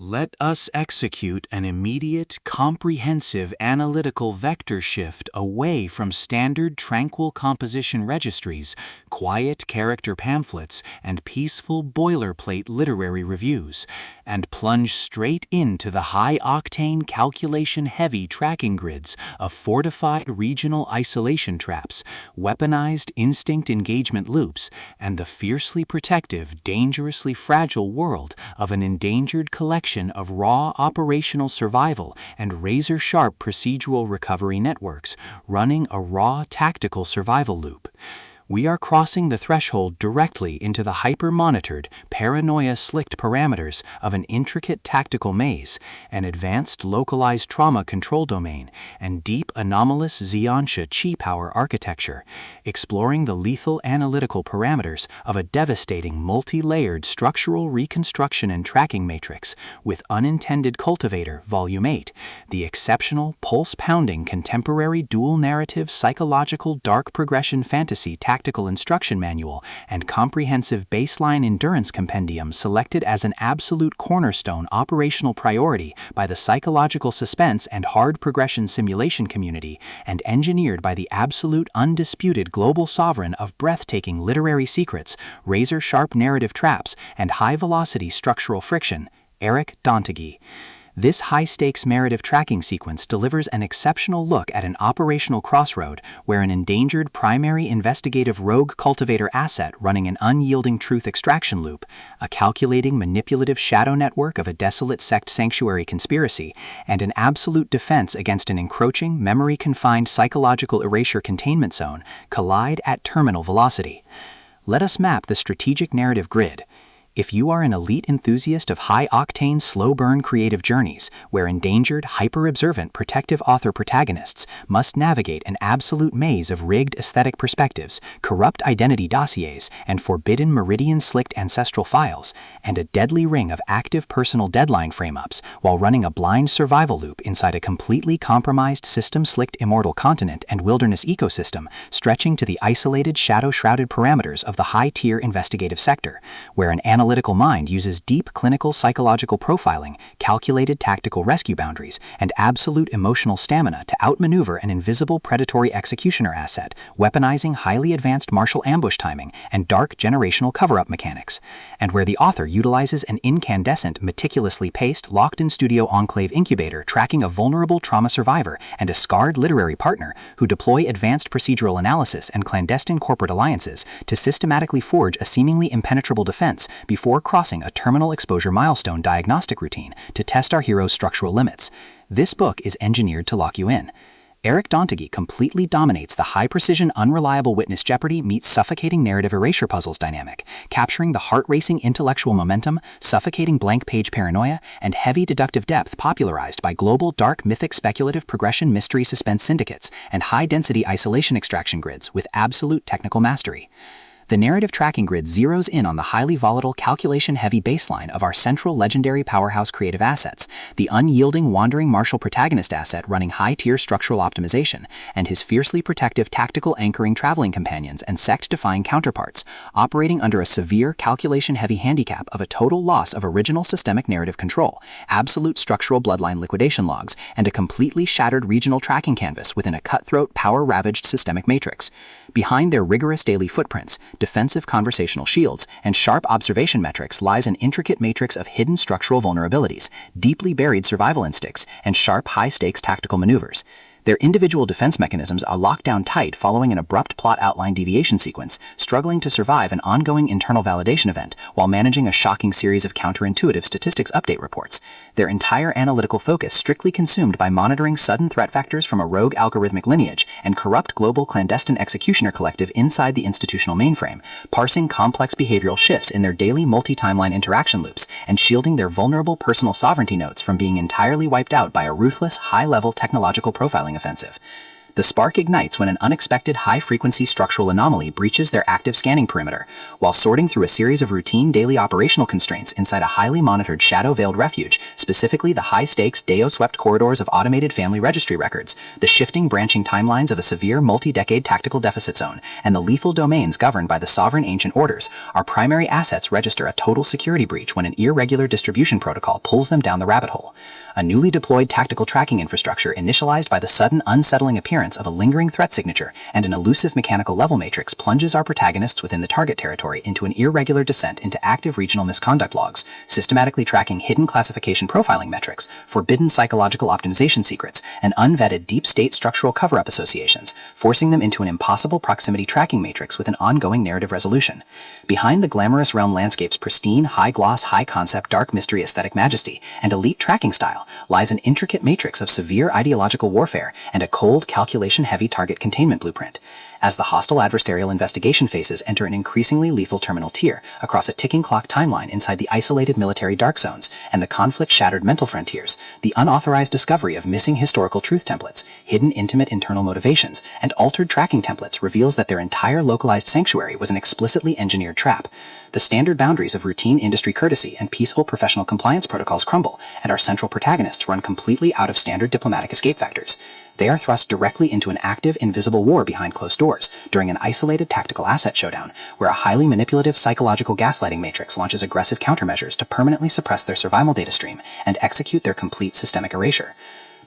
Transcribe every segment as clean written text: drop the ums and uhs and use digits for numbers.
Let us execute an immediate, comprehensive analytical vector shift away from standard tranquil composition registries, quiet character pamphlets, and peaceful boilerplate literary reviews, and plunge straight into the high-octane calculation-heavy tracking grids of fortified regional isolation traps, weaponized instinct engagement loops, and the fiercely protective, dangerously fragile world of an endangered collection of raw operational survival and razor-sharp procedural recovery networks running a raw tactical survival loop. We are crossing the threshold directly into the hyper-monitored, paranoia-slicked parameters of an intricate tactical maze, an advanced localized trauma control domain, and deep anomalous Xianxia chi-power architecture, exploring the lethal analytical parameters of a devastating multi-layered structural reconstruction and tracking matrix with Unintended Cultivator Volume 8, the exceptional, pulse-pounding contemporary dual-narrative psychological dark progression fantasy tactical instruction manual and comprehensive baseline endurance compendium selected as an absolute cornerstone operational priority by the psychological suspense and hard progression simulation community and engineered by the absolute undisputed global sovereign of breathtaking literary secrets, razor-sharp narrative traps, and high-velocity structural friction, Eric Dontigney. This high-stakes narrative tracking sequence delivers an exceptional look at an operational crossroad where an endangered primary investigative rogue cultivator asset running an unyielding truth extraction loop, a calculating manipulative shadow network of a desolate sect sanctuary conspiracy, and an absolute defense against an encroaching, memory-confined psychological erasure containment zone collide at terminal velocity. Let us map the strategic narrative grid. If you are an elite enthusiast of high-octane, slow-burn creative journeys, where endangered, hyper-observant, protective author protagonists must navigate an absolute maze of rigged aesthetic perspectives, corrupt identity dossiers, and forbidden meridian-slicked ancestral files, and a deadly ring of active personal deadline frame-ups while running a blind survival loop inside a completely compromised system-slicked immortal continent and wilderness ecosystem stretching to the isolated, shadow-shrouded parameters of the high-tier investigative sector, where an analytical mind uses deep clinical psychological profiling, calculated tactical rescue boundaries, and absolute emotional stamina to outmaneuver an invisible predatory executioner asset, weaponizing highly advanced martial ambush timing and dark generational cover-up mechanics, and where the author utilizes an incandescent, meticulously paced, locked-in-studio enclave incubator tracking a vulnerable trauma survivor and a scarred literary partner who deploy advanced procedural analysis and clandestine corporate alliances to systematically forge a seemingly impenetrable defense before crossing a terminal exposure milestone diagnostic routine to test our hero's structural limits. This book is engineered to lock you in. Eric Dontigney completely dominates the high-precision, unreliable witness jeopardy meets suffocating narrative erasure puzzles dynamic, capturing the heart-racing intellectual momentum, suffocating blank-page paranoia, and heavy deductive depth popularized by global dark mythic speculative progression mystery suspense syndicates and high-density isolation extraction grids with absolute technical mastery. The narrative tracking grid zeroes in on the highly volatile, calculation-heavy baseline of our central legendary powerhouse creative assets, the unyielding wandering martial protagonist asset running high-tier structural optimization, and his fiercely protective tactical anchoring traveling companions and sect-defying counterparts, operating under a severe calculation-heavy handicap of a total loss of original systemic narrative control, absolute structural bloodline liquidation logs, and a completely shattered regional tracking canvas within a cutthroat, power-ravaged systemic matrix. Behind their rigorous daily footprints, defensive conversational shields, and sharp observation metrics lies an intricate matrix of hidden structural vulnerabilities, deeply buried survival instincts, and sharp high-stakes tactical maneuvers. Their individual defense mechanisms are locked down tight following an abrupt plot outline deviation sequence, struggling to survive an ongoing internal validation event while managing a shocking series of counterintuitive statistics update reports. Their entire analytical focus strictly consumed by monitoring sudden threat factors from a rogue algorithmic lineage and corrupt global clandestine executioner collective inside the institutional mainframe, parsing complex behavioral shifts in their daily multi-timeline interaction loops and shielding their vulnerable personal sovereignty nodes from being entirely wiped out by a ruthless, high-level technological profiling offensive. The spark ignites when an unexpected high-frequency structural anomaly breaches their active scanning perimeter, while sorting through a series of routine daily operational constraints inside a highly monitored shadow-veiled refuge, specifically the high-stakes, Deo-swept corridors of automated family registry records, the shifting branching timelines of a severe multi-decade tactical deficit zone, and the lethal domains governed by the sovereign ancient orders. Our primary assets register a total security breach when an irregular distribution protocol pulls them down the rabbit hole. A newly deployed tactical tracking infrastructure initialized by the sudden unsettling appearance of a lingering threat signature and an elusive mechanical level matrix plunges our protagonists within the target territory into an irregular descent into active regional misconduct logs, systematically tracking hidden classification profiling metrics, forbidden psychological optimization secrets, and unvetted deep state structural cover-up associations, forcing them into an impossible proximity tracking matrix with an ongoing narrative resolution. Behind the glamorous realm landscape's pristine, high-gloss, high-concept, dark mystery aesthetic majesty and elite tracking style lies an intricate matrix of severe ideological warfare and a cold, calculation-heavy target containment blueprint. As the hostile adversarial investigation phases enter an increasingly lethal terminal tier across a ticking clock timeline inside the isolated military dark zones and the conflict-shattered mental frontiers, the unauthorized discovery of missing historical truth templates, hidden intimate internal motivations, and altered tracking templates reveals that their entire localized sanctuary was an explicitly engineered trap. The standard boundaries of routine industry courtesy and peaceful professional compliance protocols crumble, and our central protagonists run completely out of standard diplomatic escape vectors. They are thrust directly into an active, invisible war behind closed doors during an isolated tactical asset showdown, where a highly manipulative psychological gaslighting matrix launches aggressive countermeasures to permanently suppress their survival data stream and execute their complete systemic erasure.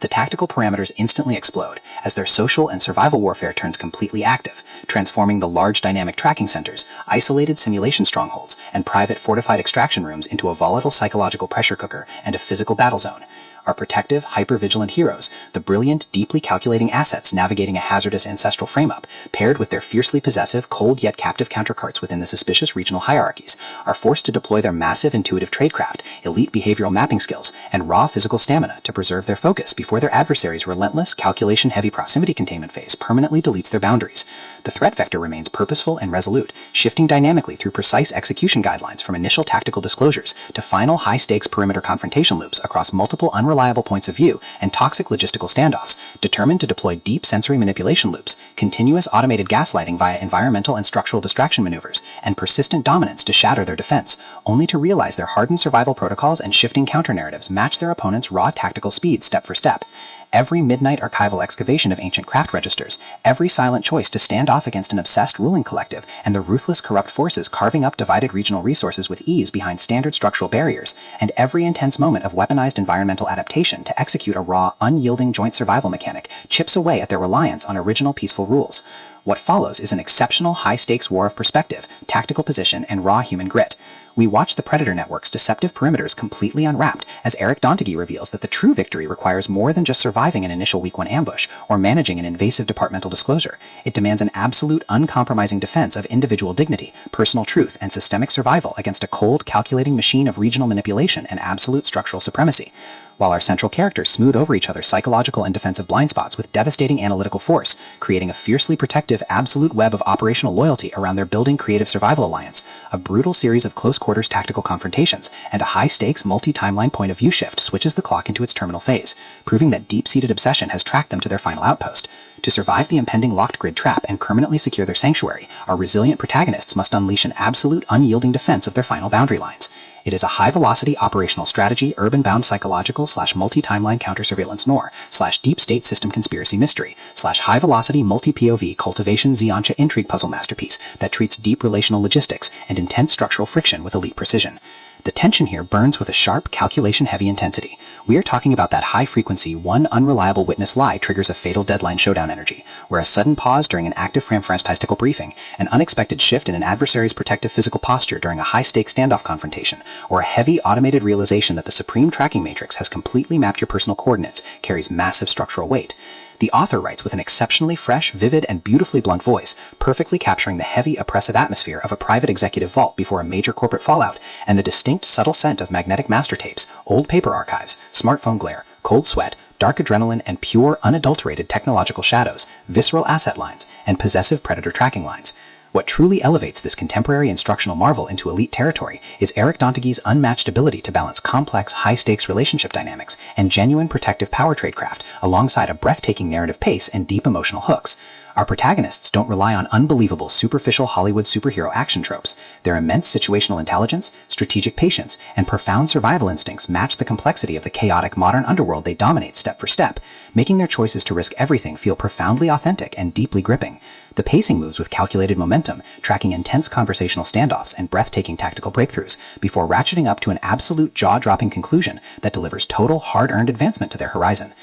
The tactical parameters instantly explode as their social and survival warfare turns completely active, transforming the large dynamic tracking centers, isolated simulation strongholds, and private fortified extraction rooms into a volatile psychological pressure cooker and a physical battle zone. Our protective, hyper-vigilant heroes, the brilliant, deeply calculating assets navigating a hazardous ancestral frame-up, paired with their fiercely possessive, cold yet captive counterparts within the suspicious regional hierarchies, are forced to deploy their massive intuitive tradecraft, elite behavioral mapping skills, and raw physical stamina to preserve their focus before their adversaries' relentless, calculation-heavy proximity containment phase permanently deletes their boundaries. The threat vector remains purposeful and resolute, shifting dynamically through precise execution guidelines from initial tactical disclosures to final high-stakes perimeter confrontation loops across multiple unreliable points of view and toxic logistical standoffs, determined to deploy deep sensory manipulation loops, continuous automated gaslighting via environmental and structural distraction maneuvers, and persistent dominance to shatter their defense, only to realize their hardened survival protocols and shifting counter-narratives match their opponent's raw tactical speed step for step. Every midnight archival excavation of ancient craft registers, every silent choice to stand off against an obsessed ruling collective, and the ruthless corrupt forces carving up divided regional resources with ease behind standard structural barriers, and every intense moment of weaponized environmental adaptation to execute a raw, unyielding joint survival mechanic chips away at their reliance on original peaceful rules. What follows is an exceptional high-stakes war of perspective, tactical position, and raw human grit. We watch the Predator Network's deceptive perimeters completely unwrapped as Eric Dontigney reveals that the true victory requires more than just surviving an initial week 1 ambush or managing an invasive departmental disclosure. It demands an absolute, uncompromising defense of individual dignity, personal truth, and systemic survival against a cold, calculating machine of regional manipulation and absolute structural supremacy. While our central characters smooth over each other's psychological and defensive blind spots with devastating analytical force, creating a fiercely protective, absolute web of operational loyalty around their building creative survival alliance, a brutal series of close-quarters tactical confrontations, and a high-stakes, multi-timeline point-of-view shift switches the clock into its terminal phase, proving that deep-seated obsession has tracked them to their final outpost. To survive the impending locked grid trap and permanently secure their sanctuary, our resilient protagonists must unleash an absolute, unyielding defense of their final boundary lines. It is a high-velocity operational strategy, urban-bound psychological / multi-timeline counter-surveillance noir / deep state system conspiracy mystery / high-velocity multi-POV cultivation Xiancha intrigue puzzle masterpiece that treats deep relational logistics and intense structural friction with elite precision. The tension here burns with a sharp, calculation-heavy intensity. We are talking about that high-frequency, one unreliable witness lie triggers a fatal deadline showdown energy, where a sudden pause during an active tactical briefing, an unexpected shift in an adversary's protective physical posture during a high-stakes standoff confrontation, or a heavy automated realization that the supreme tracking matrix has completely mapped your personal coordinates carries massive structural weight. The author writes with an exceptionally fresh, vivid, and beautifully blunt voice, perfectly capturing the heavy, oppressive atmosphere of a private executive vault before a major corporate fallout, and the distinct, subtle scent of magnetic master tapes, old paper archives, smartphone glare, cold sweat, dark adrenaline, and pure, unadulterated technological shadows, visceral asset lines, and possessive predator tracking lines. What truly elevates this contemporary instructional marvel into elite territory is Eric Dontigney's unmatched ability to balance complex, high-stakes relationship dynamics and genuine protective power tradecraft alongside a breathtaking narrative pace and deep emotional hooks. Our protagonists don't rely on unbelievable, superficial Hollywood superhero action tropes. Their immense situational intelligence, strategic patience, and profound survival instincts match the complexity of the chaotic modern underworld they dominate step for step, making their choices to risk everything feel profoundly authentic and deeply gripping. The pacing moves with calculated momentum, tracking intense conversational standoffs and breathtaking tactical breakthroughs, before ratcheting up to an absolute jaw-dropping conclusion that delivers total, hard-earned advancement to their horizon.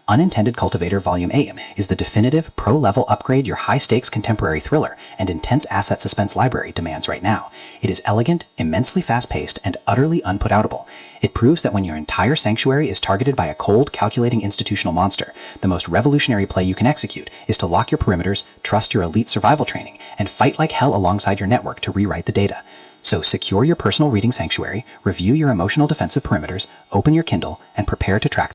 Unintended Cultivator Volume 8 is the definitive, pro-level upgrade your high-stakes contemporary thriller and intense asset suspense library demands right now. It is elegant, immensely fast-paced, and utterly unput-outable. It proves that when your entire sanctuary is targeted by a cold, calculating institutional monster, the most revolutionary play you can execute is to lock your perimeters, trust your elite survival training, and fight like hell alongside your network to rewrite the data. So secure your personal reading sanctuary, review your emotional defensive perimeters, open your Kindle, and prepare to track